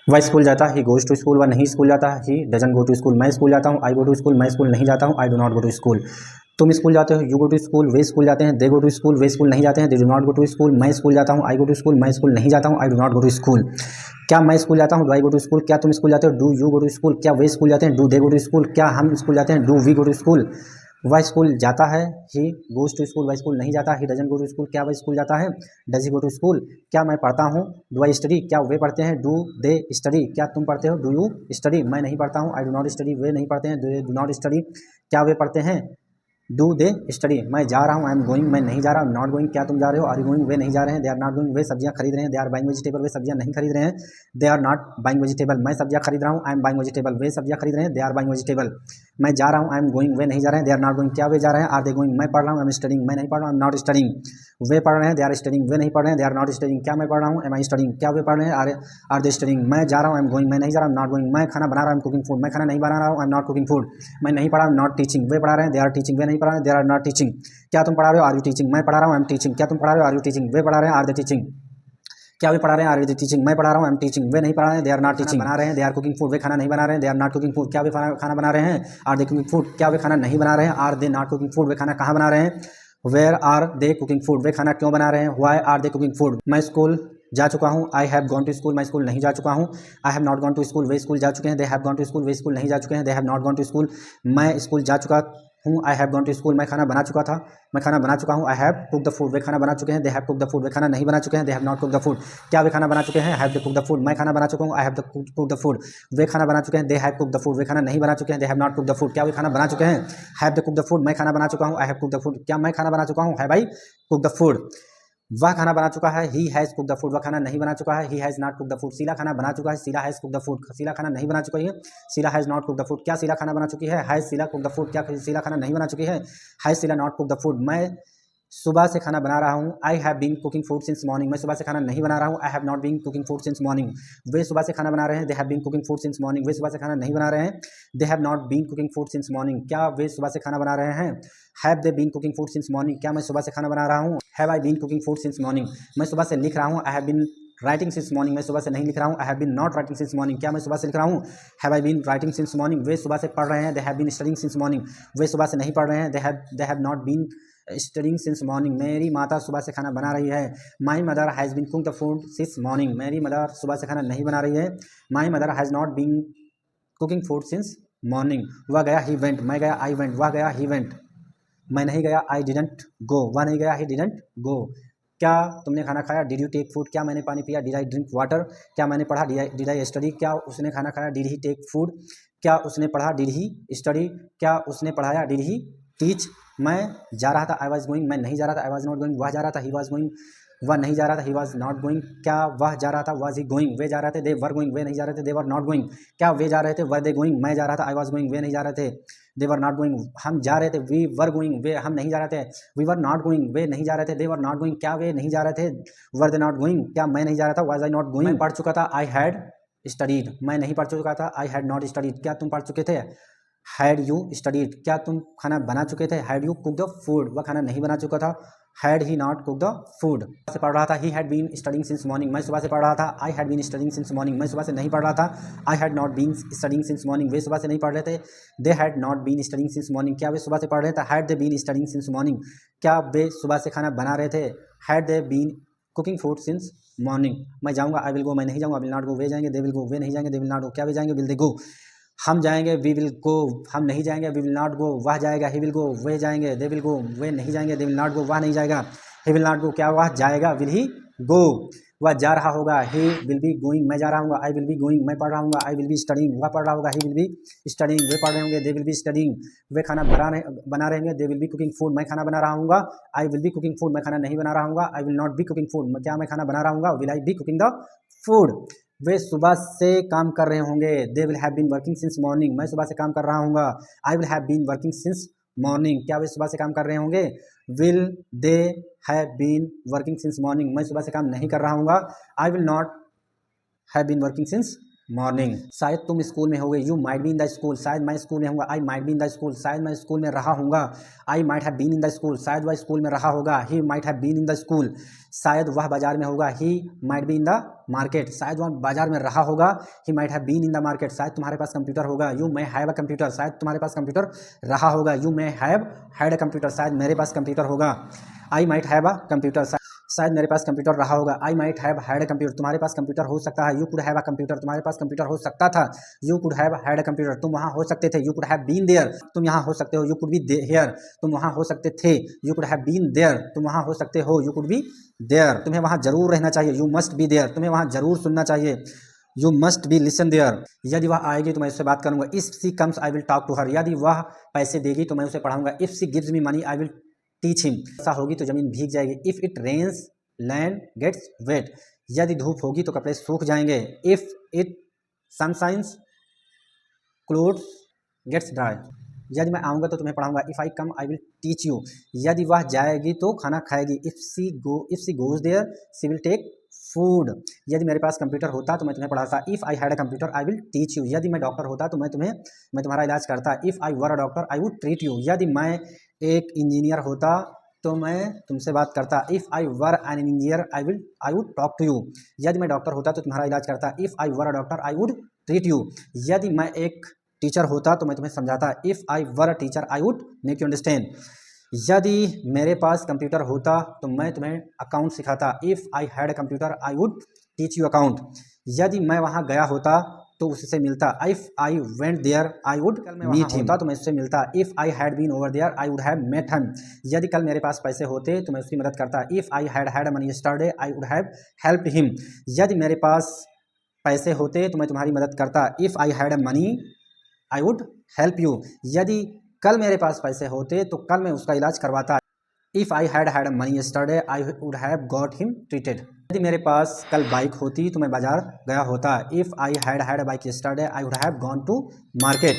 वह स्कूल जाता है, ही गोज़ टू स्कूल। वह नहीं स्कूल जाता है, he doesn't go to school. मैं स्कूल जाता हूँ, आई गो टू स्कूल। मैं स्कूल नहीं जाता हूँ, I do not go to school. तुम स्कूल जाते हो, यू गो टू स्कूल। वे स्कूल जाते हैं, दे गो टू स्कूल। वे स्कूल नहीं जाते हैं, they do not go to school. मैं स्कूल जाता हूँ, आई गो टू स्कूल। मैं स्कूल नहीं जाता हूँ, I do not go to school. क्या मैं स्कूल जाता हूँ, do I go to school. क्या तुम स्कूल जाते हो, do you go to school. क्या वे स्कूल जाते हैं, do they go to school. क्या हम स्कूल जाते हैं, do we go to school. वह स्कूल जाता है, ही गोज़ टू स्कूल। वह स्कूल नहीं जाता, he doesn't go to school. क्या वह स्कूल जाता है, does he go to school. क्या मैं पढ़ता हूँ, डू आई स्टडी। क्या वे पढ़ते हैं, डू दे स्टडी। क्या तुम पढ़ते हो, डू यू स्टडी। मैं नहीं पढ़ता हूँ, आई डू नॉट स्टडी। वे नहीं पढ़ते हैं, दे डू नॉट स्टडी। क्या वे पढ़ते हैं, डू दे स्टडी। मैं जा रहा हूँ, आई एम गोइंग। मैं नहीं जा रहा हूँ, नॉट गोइंग। क्या तुम जा रहे हो, आर यू गोइंग। वे नहीं जा रहे हैं, दे आर नॉट गोइंग। वे सब्जियाँ खरीद रहे हैं, दे आर बाइंग वेजिटेबल। वे सब्जियाँ नहीं खरीद रहे हैं, they are not buying vegetable. मैं सब्जियाँ खरीद रहा हूँ, आई एम बाइंग वेजिटेबल। वे सब्जियाँ खरीद रहे हैं, दे आर बाइंग वेजिटेबल। मैं जा रहा हूँ, आई एम गोइंग। वे नहीं जा रहे हैं, दे आर नॉट गोइंग। क्या वे जा रहे हैं, आर दे गोइंग। मैं पढ़ रहा हूँ, आई एम स्टडिंग। मैं नहीं पढ़ रहा हूँ, आई एम नॉट स्टडिंग। वे पढ़ रहे हैं, दे आर स्टडिंग। वे नहीं पढ़ रहे हैं, दे आर नॉट स्टडिंग। क्या मैं पढ़ रहा हूँ, एम आई स्टडिंग। क्या वे पढ़ रहे हैं, आर दे स्टडिंग। मैं जा रहा हूँ, आई एम गोइंग। मैं नहीं जा रहा हूँ, नॉट गोइंग। मैं खाना बना रहा हूँ, कुकिंग फूड। मैं खाना नहीं बना रहा हूँ, I am not cooking food. मैं नहीं पढ़ा, नॉट टीचिंग। वे पढ़ा रहे हैं, दे आर टीचिंग। वे नहीं पढ़ा रहे हैं, दे आर नॉट टीचिंग। क्या तुम पढ़ा रहे हो, आर यू टीचिंग। मैं पढ़ा रहा हूँ, आई एम टीचिंग। क्या तुम पढ़ा रहे हो, आर यू टीचिंग। वे पढ़ा रहे हैं, आर दे टीचिंग। क्या वे पढ़ा रहे हैं, आर दे टीचिंग। मैं पढ़ा रहा हूँ, आई एम टीचिंग। वे नहीं पढ़ा रहे हैं, दे आर नॉट टीचिंग। बना रहे हैं, दे आर कुकिंग फूड। वे खाना नहीं बना रहे हैं, they are not cooking food. क्या वे खाना बना रहे हैं, आर दे कुकिंग फूड। क्या वे खाना नहीं बना रहे हैं, are they not cooking food. वे खाना कहाँ बना रहे हैं, where are they cooking food. वे खाना क्यों बना रहे हैं, why are they cooking food. मैं स्कूल जा चुका हूँ, I have gone to school. मैं स्कूल नहीं जा चुका हूँ, I have not gone to school. वे स्कूल जा चुके हैं, they have gone to school. वे स्कूल नहीं जा चुके हैं, they have not gone to school. मैं स्कूल जा चुका हूँ, I have gone to school. मैं खाना बना चुका था, मैं खाना बना चुका हूँ, I have cook the food. वे खाना बना चुके हैं, they have cook the food. वे खाना नहीं बना चुके हैं, they have not cook the food. क्या वे खाना बना चुके हैं, have they cook the food. मैं खाना बना चुका हूँ, I have cook the food. वे खाना बना चुके हैं, they have cook the food. वे खाना नहीं बना चुके हैं, they have not cook the food. क्या वे खाना बना चुके हैं, have they cook the food. मैं खाना बना चुका हूँ, I have cook the food. क्या मैं खाना बना चुका हूँ, have I cook the food. वह खाना बना चुका है, he has cook the food. वह खाना नहीं बना चुका है, he has not cook the food. Sheela खाना बना चुका है, Sheela has cook the food. Sheela खाना नहीं बना चुकी है, Sheela has not cook the food. क्या शीला खाना बना चुकी है, has Sheela cook the food. क्या शीला खाना नहीं बना चुकी है, has Sheela not cook the food. मैं सुबह से खाना बना रहा हूँ, I have been cooking food since morning. मैं सुबह से खाना नहीं बना रहा हूँ, I have not been cooking food since morning. वे सुबह से खाना बना रहे हैं, they have been cooking food since morning. वे सुबह से खाना नहीं बना रहे हैं, they have not been cooking food since morning. क्या वे सुबह से खाना बना रहे हैं, have they been cooking food since morning. क्या मैं सुबह से खाना बना रहा हूँ, have I been cooking food since morning. मैं सुबह से लिख रहा हूँ, I have been writing since morning. मैं सुबह से नहीं लिख रहा हूँ, I have been not writing since morning. क्या मैं सुबह से लिख रहा हूँ, have I been writing since morning. वे सुबह से पढ़ रहे हैं, they have been studying since morning. वे सुबह से नहीं पढ़ रहे हैं, they have not been studying since morning. मेरी माता सुबह से खाना बना रही है, my mother has been cook the food since morning. मेरी मदर सुबह से खाना नहीं बना रही है, my mother has not been cooking food since morning. वह गया, ही वेंट। मैं गया, आई वेंट। वह गया, ही वेंट। मैं नहीं गया, आई डिडंट गो। वह नहीं गया, ही डिडंट गो। क्या तुमने खाना खाया, डिड यू टेक फूड। क्या मैंने पानी पिया, डिड आई ड्रिंक वाटर। क्या मैंने पढ़ा, डिड आई स्टडी। क्या उसने खाना खाया, डिड ही टेक फूड। क्या उसने पढ़ा, डिड ही स्टडी। क्या उसने पढ़ाया, डिड ही टीच। मैं जा रहा था, आई वॉज गोइंग। मैं नहीं जा रहा था, आई वॉज नॉट गोइंग। वह जा रहा था, ही वॉज गोइंग। वह नहीं जा रहा था, ही वॉज नॉट गोइंग। क्या वह जा रहा था, वॉज ही गोइंग। वे जा रहे थे, दे वर गोइंग। वे नहीं जा रहे थे, दे वर नॉट गोइंग। क्या वे जा रहे थे, वर दे गोइंग। मैं जा रहा था, आई वॉज गोइंग। वे नहीं जा रहे थे, दे वर नॉट गोइंग। हम जा रहे थे, वी वर गोइंग। वे हम नहीं जा रहे थे, वी वर नॉट गोइंग। वे नहीं जा रहे थे, दे वर नॉट गोइंग। क्या वे नहीं जा रहे थे, वर दे नॉट गोइंग। क्या मैं नहीं जा रहा था, वाज आई नॉट गोइंग। मैं पढ़ चुका था, आई हैड स्टडीड। मैं नहीं पढ़ चुका था, आई हैड नॉट स्टडीड। क्या तुम पढ़ चुके थे, हैड यू स्टडीड। क्या तुम खाना बना चुके थे, had you cook the food. वह खाना नहीं बना चुका था, had he not cook the food. से पढ़ रहा था, he had been studying since morning. मैं सुबह से पढ़ रहा था, I had been studying since morning. मैं सुबह से नहीं पढ़ रहा था, I had not been studying since morning. वे सुबह से नहीं पढ़ रहे थे, they had not been studying since morning. क्या वे सुबह से पढ़ रहे थे, had they been studying since morning. क्या वे सुबह से खाना बना रहे थे, had they been cooking food since morning. मैं जाऊँगा, आई विल गो। मैं नहीं जाऊँगा, विल नॉट गो। वे जाएंगे, दे विल गो। वे नहीं जाएंगे, दे विल नॉट गो। क्या वे जाएंगे, विल दे गो। हम जाएंगे, वी विल गो। हम नहीं जाएंगे, वी विल नॉट गो। वह जाएगा, ही विल गो। वे जाएंगे, दे विल गो। वे नहीं जाएंगे, दे विल नॉट गो। वह नहीं जाएगा, ही विल नॉट गो। क्या वह जाएगा, विल ही गो। वह जा रहा होगा, ही विल बी गोइंग। मैं जा रहा हूँ, आई विल बी गोइंग। मैं पढ़ रहा हूँ, आई विल बी स्टडिंग। वह पढ़ रहा होगा, ही विल बी स्टडिंग। वे पढ़ रहे होंगे, दे विल बी स्टडिंग। वे खाना बना रहे होंगे, they will be cooking food. मैं खाना बना रहा हूँ, I will be cooking food. मैं खाना नहीं बना रहा हूँ, I will not be cooking food. क्या मैं खाना बना रहा हूँ, will I be cooking the food. वे सुबह से काम कर रहे होंगे, they will have been working since morning. मैं सुबह से काम कर रहा हूँ, I will have been working since morning. क्या वे सुबह से काम कर रहे होंगे, will they have been working since morning. मैं सुबह से काम नहीं कर रहा हूँ, I will not have been working since morning. शायद तुम स्कूल में होगे, you might be in the school, शायद मैं स्कूल में होऊंगा, I might be in the school, शायद मैं स्कूल में रहा हूँगा, I might have been in the school, शायद वह स्कूल में रहा होगा, he might have been in the school, शायद वह बाजार में होगा, he might be in the market, शायद वह बाजार में रहा होगा, he might have been in the market, शायद तुम्हारे पास कंप्यूटर होगा, you may have a computer, शायद तुम्हारे पास कंप्यूटर रहा होगा, you may have had a computer, शायद मेरे पास कंप्यूटर होगा, I might have a computer, शायद मेरे पास कंप्यूटर रहा होगा, I might have had a computer, तुम्हारे पास कंप्यूटर हो सकता है, you could have a computer, तुम्हारे पास कंप्यूटर हो सकता था, you could have had a computer, तुम वहाँ हो सकते थे, you could have been there, तुम यहाँ हो सकते हो, यू कुड बी हियर, तुम वहाँ हो सकते थे, you could have been there, तुम वहाँ हो सकते हो, यू कुड बी देयर, तुम्हें वहाँ जरूर रहना चाहिए, यू मस्ट बी देयर, तुम्हें वहाँ जरूर सुनना चाहिए, you must be listen there, यदि वह आएगी तो मैं उससे बात करूंगा, if she comes I will talk to her, यदि वह पैसे देगी तो मैं उसे पढ़ाऊंगा, if she gives me money I will teach him, ऐसा होगी तो जमीन भीग जाएगी, if it rains land gets wet, यदि धूप होगी तो कपड़े सूख जाएंगे, if it sunshines clothes gets dry, यदि मैं आऊँगा तो तुम्हें पढ़ाऊंगा, if I come I will teach you, यदि वह जाएगी तो खाना खाएगी, if she goes there she will take food, यदि मेरे पास कंप्यूटर होता तो मैं तुम्हें पढ़ाता, if I had a computer I will teach you, यदि मैं डॉक्टर होता तो मैं तुम्हारा इलाज करता, if I were a doctor I would treat you, यदि मैं एक इंजीनियर होता तो मैं तुमसे बात करता, if I were an engineer I would talk to you, यदि मैं डॉक्टर होता तो तुम्हारा इलाज करता, if I were a doctor I would treat you, यदि मैं एक टीचर होता तो मैं तुम्हें समझाता, if I were a teacher I would make you understand, यदि मेरे पास कंप्यूटर होता तो मैं तुम्हें अकाउंट सिखाता, if I had a computer I would teach you account, यदि मैं वहाँ गया होता तो उससे मिलता, if I went there I would meet him, तो मैं उससे मिलता, if I had been over there I would have met him, यदि कल मेरे पास पैसे होते तो मैं उसकी मदद करता, if I had money yesterday I would have helped him, यदि मेरे पास पैसे होते तो मैं तुम्हारी मदद करता, if I had money I would help you, यदि कल मेरे पास पैसे होते तो कल मैं उसका इलाज करवाता, if I had money yesterday I would have got him treated, यदि मेरे पास कल बाइक होती तो मैं बाजार गया होता, if I had bike yesterday I would have gone to market.